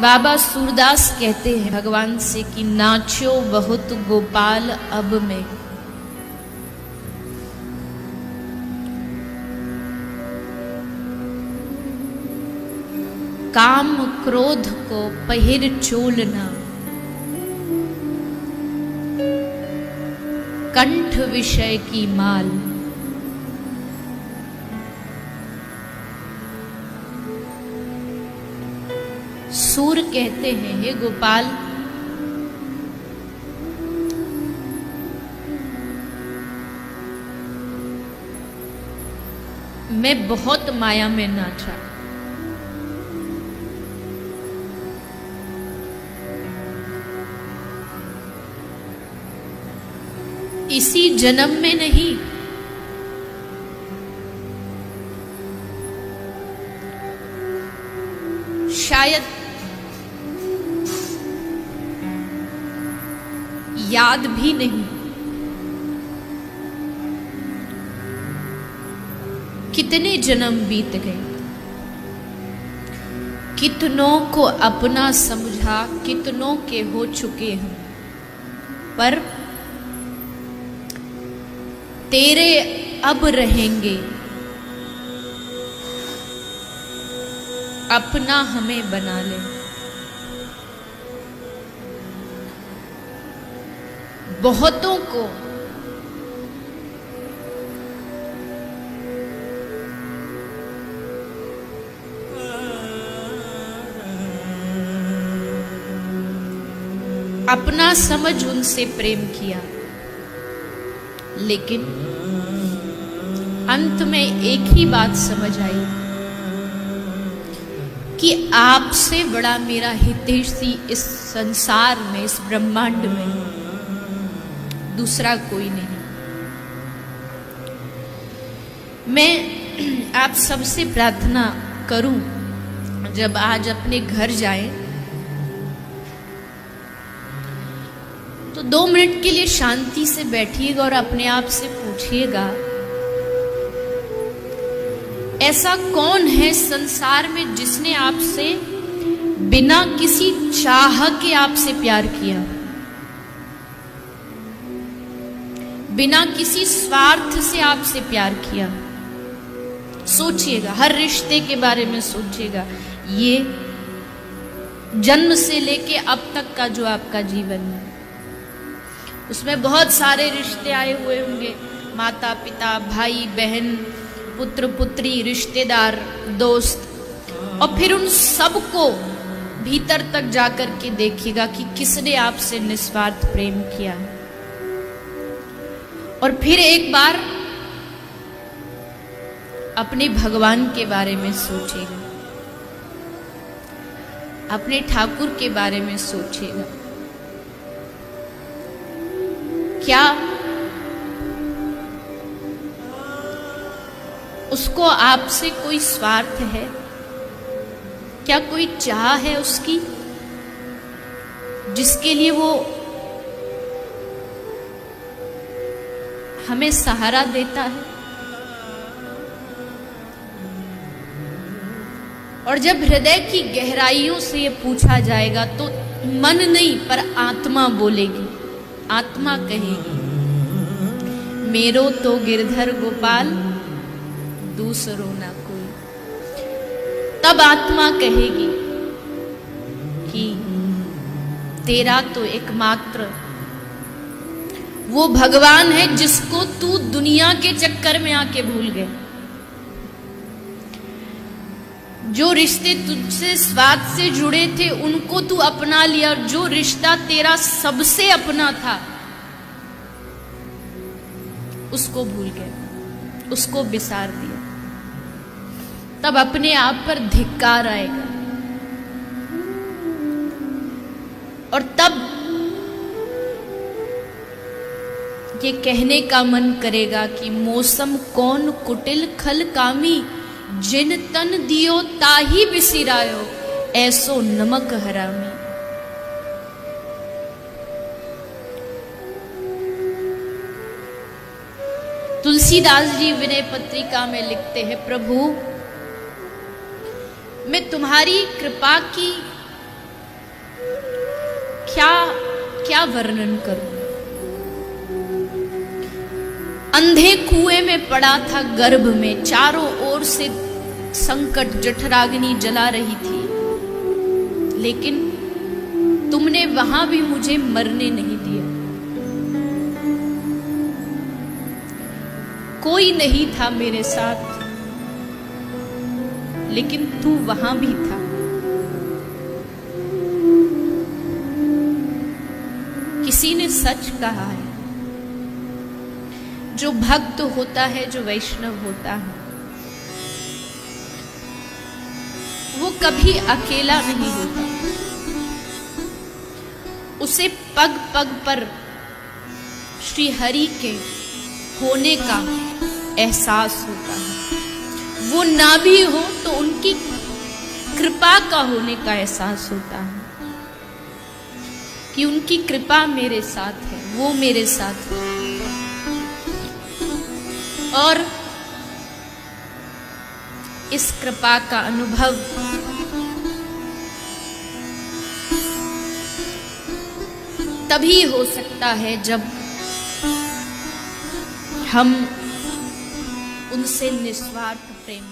बाबा सूरदास कहते हैं भगवान से कि नाचो बहुत गोपाल अब में। काम क्रोध को पहिर चोलना, कंठ विषय की माल। सूर कहते हैं हे गोपाल, मैं बहुत माया में नाचा। इसी जन्म में नहीं, शायद याद भी नहीं कितने जन्म बीत गए, कितनों को अपना समझा, कितनों के हो चुके हम, पर तेरे अब रहेंगे, अपना हमें बना ले। बहुतों को अपना समझ उनसे प्रेम किया, लेकिन अंत में एक ही बात समझ आई कि आपसे बड़ा मेरा हितैषी इस संसार में, इस ब्रह्मांड में दूसरा कोई नहीं। मैं आप सबसे प्रार्थना करूं, जब आज अपने घर जाएं तो 2 मिनट के लिए शांति से बैठिएगा और अपने आप से पूछिएगा, ऐसा कौन है संसार में जिसने आपसे बिना किसी चाह के आपसे प्यार किया, बिना किसी स्वार्थ से आपसे प्यार किया। सोचिएगा, हर रिश्ते के बारे में सोचिएगा। ये जन्म से लेके अब तक का जो आपका जीवन है, उसमें बहुत सारे रिश्ते आए हुए होंगे, माता पिता, भाई बहन, पुत्र पुत्री, रिश्तेदार, दोस्त, और फिर उन सबको भीतर तक जाकर के देखिएगा कि किसने आपसे निस्वार्थ प्रेम किया है। और फिर एक बार अपने भगवान के बारे में सोचिएगा, अपने ठाकुर के बारे में सोचिएगा। क्या उसको आपसे कोई स्वार्थ है? क्या कोई चाह है उसकी जिसके लिए वो हमें सहारा देता है? और जब हृदय की गहराइयों से ये पूछा जाएगा तो मन नहीं पर आत्मा बोलेगी, आत्मा कहेगी, मेरो तो गिरधर गोपाल दूसरो ना कोई। तब आत्मा कहेगी कि तेरा तो एकमात्र वो भगवान है जिसको तू दुनिया के चक्कर में आके भूल गए। जो रिश्ते तुझसे स्वार्थ से जुड़े थे उनको तू अपना लिया, और जो रिश्ता तेरा सबसे अपना था उसको भूल गए, उसको बिसार दिया। तब अपने आप पर धिक्कार आएगा, और तब ये कहने का मन करेगा कि मौसम कौन कुटिल खल कामी, जिन तन दियो ताही बिसिरायो, ऐसो नमक हरामी। तुलसीदास जी विनय पत्रिका में लिखते हैं, प्रभु मैं तुम्हारी कृपा की वर्णन करूं। अंधे कुएं में पड़ा था गर्भ में, चारों ओर से संकट जठराग्नि जला रही थी, लेकिन तुमने वहां भी मुझे मरने नहीं दिया। कोई नहीं था मेरे साथ, लेकिन तू वहां भी था। किसी ने सच कहा है, जो भक्त होता है, जो वैष्णव होता है, वो कभी अकेला नहीं होता। उसे पग पग पर श्री हरि के होने का एहसास होता है। वो ना भी हो तो उनकी कृपा का होने का एहसास होता है कि उनकी कृपा मेरे साथ है, वो मेरे साथ है। और इस कृपा का अनुभव तभी हो सकता है जब हम उनसे निस्वार्थ प्रेम